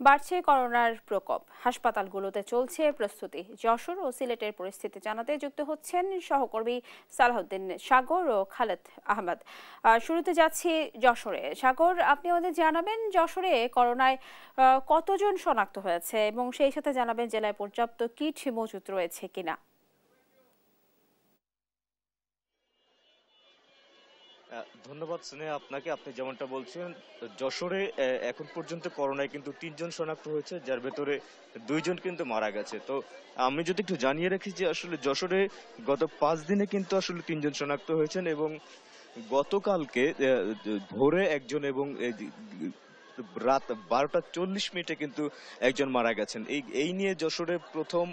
বাড়ছে করোনার প্রকোপ, হাসপাতালগুলোতে চলছে প্রস্তুতি। যশোর ও সিলেটের পরিস্থিতি জানাতে যুক্ত হচ্ছেন সহকর্মী সালাহউদ্দিন সাগর ও খালেদ আহমদ। শুরুতে যাচ্ছি যশোরে। সাগর, আপনি আমাদের জানাবেন যশোরে করোনায় কতজন শনাক্ত হয়েছে এবং সেই সাথে জানাবেন জেলায় পর্যাপ্ত কিট মজুত রয়েছে কিনা। ধন্যবাদ স্নেহা আপনাকে। আপনি যেমনটা বলছেন, যশোরে এখন পর্যন্ত করোনায় কিন্তু 3 জন শনাক্ত হয়েছে, যার ভেতরে 2 জন কিন্তু মারা গেছে। তো আমি যদি একটু জানিয়ে রাখি যে আসলে যশোরে গত 5 দিনে কিন্তু আসলে 3 জন শনাক্ত হয়েছেন এবং গতকালকে ভোরে একজন এবং রাত 12টা 40 মিনিটে কিন্তু একজন মারা গেছেন। এই নিয়ে যশোরে প্রথম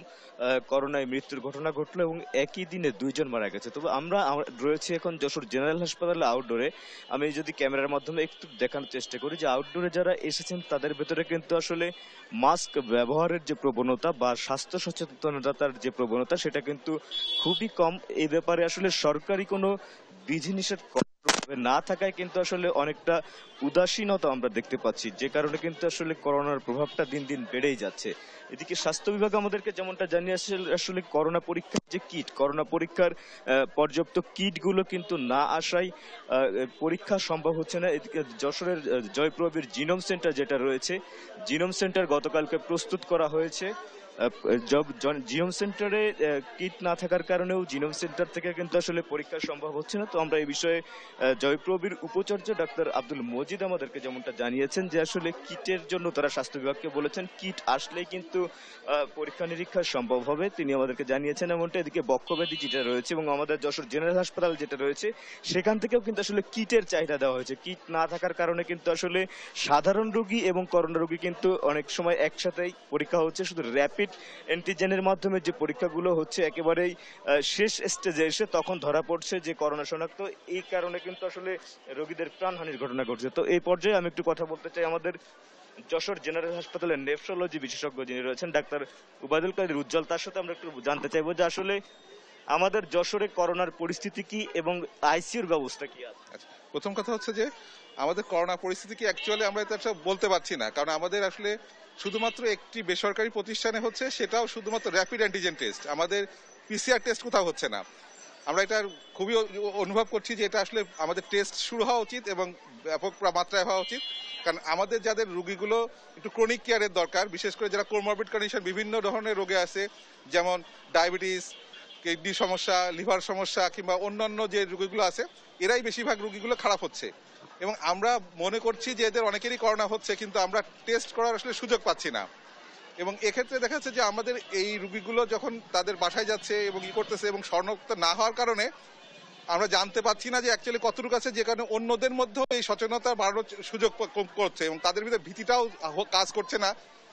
করোনায় মৃত্যুর ঘটনা ঘটলো এবং একই দিনে 2 জন মারা গেছে। তবে আমরা রয়েছে এখন যশোর জেনারেল হাসপাতালে আউটডোরে। আমি যদি ক্যামেরার মাধ্যমে একটু দেখানোর চেষ্টা করি যে আউটডোরে যারা এসেছেন তাদের ভেতরে কিন্তু আসলে মাস্ক ব্যবহারের যে প্রবণতা বা স্বাস্থ্য সচেতনতার যে প্রবণতা সেটা কিন্তু খুবই কম। এই ব্যাপারে আসলে সরকারি কোনো বিধিনিষেধ না থাকায় কিন্তু আসলে অনেকটা উদাসীনতা আমরা দেখতে পাচ্ছি, যে কারণে কিন্তু আসলে করোনার প্রভাবটা দিন দিন বেড়েই যাচ্ছে। এদিকে স্বাস্থ্য বিভাগ আমাদেরকে যেমনটা জানিয়েছে, আসলে করোনা পরীক্ষার যে কিট, করোনা পরীক্ষার পর্যাপ্ত কিট গুলো কিন্তু না আসায় পরীক্ষা সম্ভব হচ্ছে না। এদিকে যশোরের জয়প্রবির জিনোম সেন্টার যেটা রয়েছে, জিনোম সেন্টার গতকালকে প্রস্তুত করা হয়েছে। জিনোম সেন্টারে কিট না থাকার কারণেও জিনোম সেন্টার থেকে কিন্তু আসলে পরীক্ষা সম্ভব হচ্ছে না। তো আমরা এই বিষয়ে জয়প্রবির উপাচার্য ডাক্তার আব্দুল মজিদ আমাদেরকে যেমনটা জানিয়েছেন যে আসলে কিটের জন্য তারা স্বাস্থ্য বিভাগকে বলেছেন কিট আসলেই কিন্তু পরীক্ষা নিরীক্ষা সম্ভব হবে, তিনি আমাদেরকে জানিয়েছেন এমনটা। এদিকে বক্ষব্যাধি যেটা রয়েছে এবং আমাদের যশোর জেনারেল হাসপাতাল যেটা রয়েছে সেখান থেকেও কিন্তু আসলে কিটের চাহিদা দেওয়া হয়েছে। কিট না থাকার কারণে কিন্তু আসলে সাধারণ রোগী এবং করোনা রোগী কিন্তু অনেক সময় একসাথেই পরীক্ষা হচ্ছে। শুধু র্যাপিড অ্যান্টিজেনের মাধ্যমে যে পরীক্ষাগুলো হচ্ছে একেবারেই শেষ স্টেজে এসে তখন ধরা পড়ছে যে করোনা শনাক্ত। এই কারণে কিন্তু আসলে রোগীদের প্রাণহানির ঘটনা ঘটছে। তো এই পর্যায়ে আমি একটু কথা বলতে চাই আমাদের যশোর জেনারেল হাসপাতালের নেফ্রোলজি বিশেষজ্ঞ যিনি রয়েছেন ডাক্তার উবায়দুল কাদের উজ্জ্বল, তার সাথে আমরা একটু জানতে চাইবো যে আসলে আমাদের যশোরে করোনার পরিস্থিতি কি এবং আইসিইউর ব্যবস্থা কি আছে। প্রথম কথা হচ্ছে যে আমাদের করোনা পরিস্থিতি কি অ্যাকচুয়ালি আমরা এটা বলতে পারছি না, কারণ আমাদের আসলে শুধুমাত্র একটি বেসরকারি প্রতিষ্ঠানে হচ্ছে, সেটাও শুধুমাত্র র্যাপিড অ্যান্টিজেন টেস্ট, আমাদের পিসিআর টেস্ট কোথাও হচ্ছে না। আমরা এটা খুবই অনুভব করছি যে এটা আসলে আমাদের টেস্ট শুরু হওয়া উচিত এবং ব্যাপক মাত্রায় হওয়া উচিত, কারণ আমাদের যাদের রোগীগুলো একটু ক্রনিক কেয়ারের দরকার, বিশেষ করে যারা কোমরবিড কন্ডিশন বিভিন্ন ধরনের রোগে আছে, যেমন ডায়াবেটিস, কিডনি সমস্যা, লিভার সমস্যা কিংবা অন্যান্য যে রোগীগুলো আছে, এরাই বেশিরভাগ রোগীগুলো খারাপ হচ্ছে এবং আমরা মনে করছি যে এদের অনেকেরই করোনা হচ্ছে, কিন্তু আমরা টেস্ট করার আসলে সুযোগ পাচ্ছি না। এবং এক্ষেত্রে দেখা যাচ্ছে যে আমাদের এই রোগীগুলো যখন তাদের বাসায় যাচ্ছে এবং করতেছে এবং শনাক্ত না হওয়ার কারণে আমরা জানতে পারছি না যে অ্যাকচুয়ালি কতটুকু আছে, যে কারণে অন্যদের মধ্যেও এই সচেতনতা বাড়ানোর সুযোগ করছে এবং তাদের ভিতরে ভীতিটাও কাজ করছে না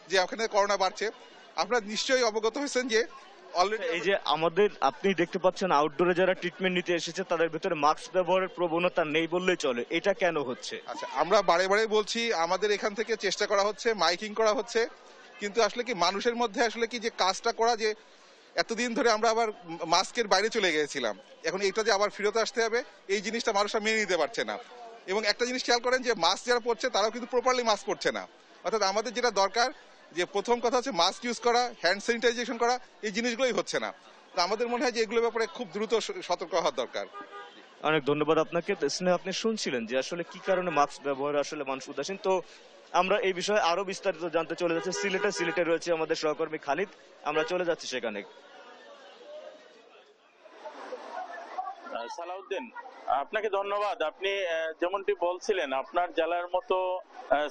যে ওখানে করোনা বাড়ছে। আপনারা নিশ্চয়ই অবগত হয়েছেন যে এই যে আমাদের আপনি দেখতে পাচ্ছেন আউটডোরে যারা ট্রিটমেন্ট নিতে এসেছে তাদের ভিতরে মাস্ক ব্যবহারের প্রবণতা নেই বললেই চলে, এটা কেন হচ্ছে? আচ্ছা, আমরা বারে বারে বলছি আমাদের এখান থেকে চেষ্টা করা হচ্ছে, মাইকিং করা হচ্ছে, কিন্তু আসলে কি মানুষের মধ্যে আসলে কি যে কাজটা করা, যে এতদিন ধরে আমরা আবার মাস্কের বাইরে চলে গিয়েছিলাম, এখন এটা যে আবার ফিরত আসতে হবে এই জিনিসটা মানুষরা মেনে নিতে পারছে না। এবং একটা জিনিস খেয়াল করেন যে মাস্ক যারা পরছে তারাও কিন্তু প্রপারলি মাস্ক পরছে না। অর্থাৎ আমাদের যেটা দরকার, যে প্রথম কথা হচ্ছে মাস্ক ইউজ করা, হ্যান্ড স্যানিটাইজেশন করা, এই জিনিসগুলোই হচ্ছে না। তো আমাদের মনে হয় যে এগুলোর ব্যাপারে খুব দ্রুত সতর্ক হওয়ার দরকার। অনেক ধন্যবাদ আপনাকে। স্নেহ, আপনি শুনছিলেন যে আসলে কি কারণে মাস্ক ব্যবহারে আসলে মানুষ উদাসীন। তো আমরা এই বিষয়ে আরো বিস্তারিত জানতে চলে যাচ্ছি সিলেটে রয়েছে আমাদের সহকর্মী খালিদ, আমরা চলে যাচ্ছি সেখানে। সালাউদ্দিন, আপনাকে ধন্যবাদ। আপনি যেমনটি বলছিলেন আপনার জেলার মতো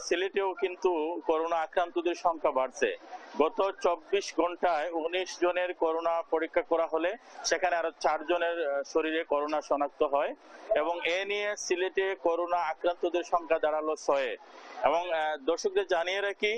সিলেটেও কিন্তু করোনা আক্রান্তদের সংখ্যা বাড়ছে। গত 24 ঘন্টায় 19 জনের করোনা পরীক্ষা করা হলে সেখানে আরো 4 জনের শরীরে করোনা শনাক্ত হয় এবং এ নিয়ে সিলেটে করোনা আক্রান্তদের সংখ্যা দাঁড়ালো 6। এবং দর্শকদের জানিয়ে রাখি,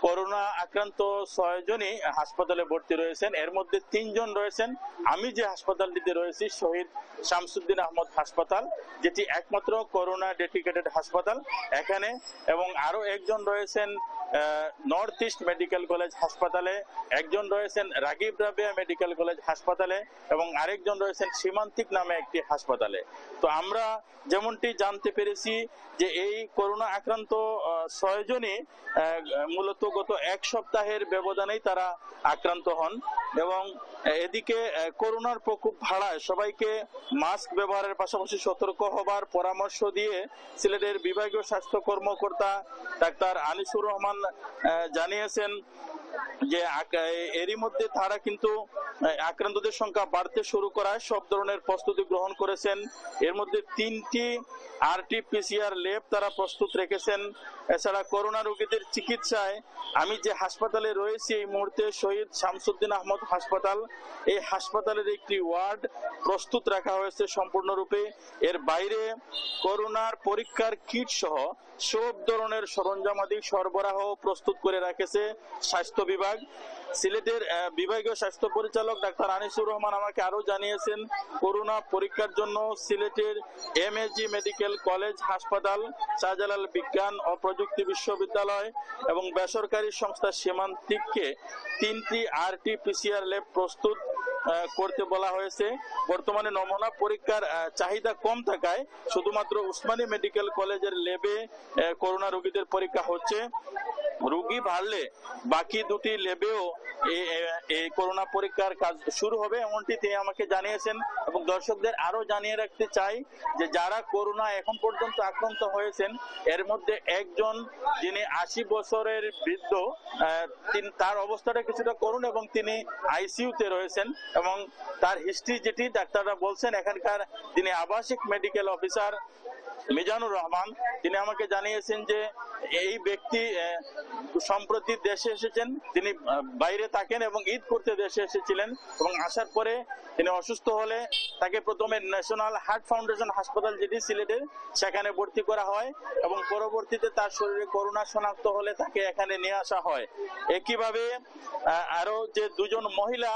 করোনা আক্রান্ত 6 জনই হাসপাতালে ভর্তি রয়েছেন। এর মধ্যে 3 জন রয়েছেন আমি যে হাসপাতালটিতে রয়েছি, শহীদ শামসুদ্দিন আহমদ হাসপাতাল, যেটি একমাত্র করোনা ডেডিকেটেড হাসপাতাল এখানে, এবং আরো একজন রয়েছেন নর্থ ইস্ট মেডিকেল কলেজ হাসপাতালে, একজন রয়েছেন রাগিব রাবেয়া মেডিকেল কলেজ হাসপাতালে এবং আরেকজন রয়েছেন সীমান্তিক নামে একটি হাসপাতালে। তো আমরা যেমনটি জানতে পেরেছি যে এই করোনা আক্রান্ত 6 জনই মূলত গত এক সপ্তাহের ব্যবধানেই তারা আক্রান্ত হন এবং এদিকে করোনার প্রকোপ বাড়ায় সবাইকে মাস্ক ব্যবহারের পাশাপাশি সতর্ক হবার পরামর্শ দিয়ে সিলেটের বিভাগীয় স্বাস্থ্য কর্মকর্তা ডাক্তার আনিসুর রহমান জানিয়েছেন যে এরই মধ্যে তারা কিন্তু আক্রান্তদের সংখ্যা বাড়তে শুরু করায় সব ধরনের প্রস্তুতি গ্রহণ করেছেন। এর মধ্যে 3টি RT-PCR ল্যাব তারা প্রস্তুত রেখেছেন। এছাড়া করোনা রোগীদের চিকিৎসায় আমি যে হাসপাতালে রয়েছি এই মুহূর্তে শহীদ শামসুদ্দিন আহমদ হাসপাতাল, এই হাসপাতালের একটি ওয়ার্ড প্রস্তুত রাখা হয়েছে সম্পূর্ণরূপে। এর বাইরে করোনার পরীক্ষার কিট সহ সব ধরনের সরঞ্জামাদি সরবরাহ প্রস্তুত করে রেখেছে স্বাস্থ্য বিভাগ। সিলেটের বিভাগীয় স্বাস্থ্য পরিচালক ডাক্তার আনিসুর রহমান আমাকে আরো জানিয়েছেন করোনা পরীক্ষার জন্য সিলেটের MAG মেডিকেল কলেজ হাসপাতাল, শাহজালাল বিজ্ঞান ও প্রযুক্তি বিশ্ববিদ্যালয় এবং বেসরকারি সংস্থা সীমান্তিককে 3টি RT-PCR ল্যাব প্রস্তুত করতে বলা হয়েছে। বর্তমানে নমুনা পরীক্ষার চাহিদা কম থাকায় শুধুমাত্র উসমানী মেডিকেল কলেজের ল্যাবে করোনা রোগীদের পরীক্ষা হচ্ছে। রোগী বাড়লে বাকি 2টি ল্যাবেও এই করোনা পরীক্ষার কাজ শুরু হবে এমনটি তিনি আমাকে জানিয়েছেন। এবং দর্শকদের আরো জানিয়ে রাখতে চাই যে যারা করোনা এখন পর্যন্ত আক্রান্ত হয়েছেন এর মধ্যে একজন যিনি 80 বছরের বৃদ্ধ, তার অবস্থাটা কিছুটা করুণ এবং তিনি ICU-তে রয়েছেন এবং তার হিস্ট্রি যেটি ডাক্তাররা বলছেন এখানকার যিনি আবাসিক মেডিকেল অফিসার মিজানুর রহমান তিনি আমাকে জানিয়েছেন যে এই ব্যক্তি সম্প্রতি দেশে এসেছেন, তিনি বাইরে থাকেন এবং ঈদ করতে দেশে এসেছিলেন এবং আসার পরে তিনি অসুস্থ হলে তাকে প্রথমে ন্যাশনাল হার্ট ফাউন্ডেশন হাসপাতাল যেটি সিলেটের সেখানে ভর্তি করা হয় এবং পরবর্তীতে তার শরীরে করোনা শনাক্ত হলে তাকে এখানে নিয়ে আসা হয়। একইভাবে আরো যে 2 জন মহিলা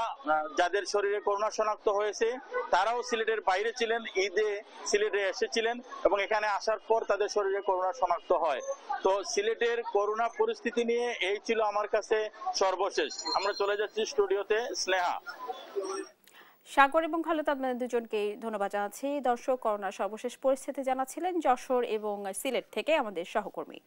যাদের শরীরে করোনা শনাক্ত হয়েছে তারাও সিলেটের বাইরে ছিলেন, ঈদে সিলেটে এসেছিলেন এবং এখানে আসার পর তাদের শরীরে করোনা শনাক্ত হয়। তো সিলেটের করোনা পরিস্থিতি নিয়ে এই ছিল আমার কাছে সর্বশেষ। আমরা চলে যাচ্ছি স্টুডিওতে। স্নেহা, সাগর এবং খালেদ, আপনাদের দুজনকে ধন্যবাদ জানাচ্ছি। দর্শক, করোনার সর্বশেষ পরিস্থিতি জানাচ্ছিলেন যশোর এবং সিলেট থেকে আমাদের সহকর্মী।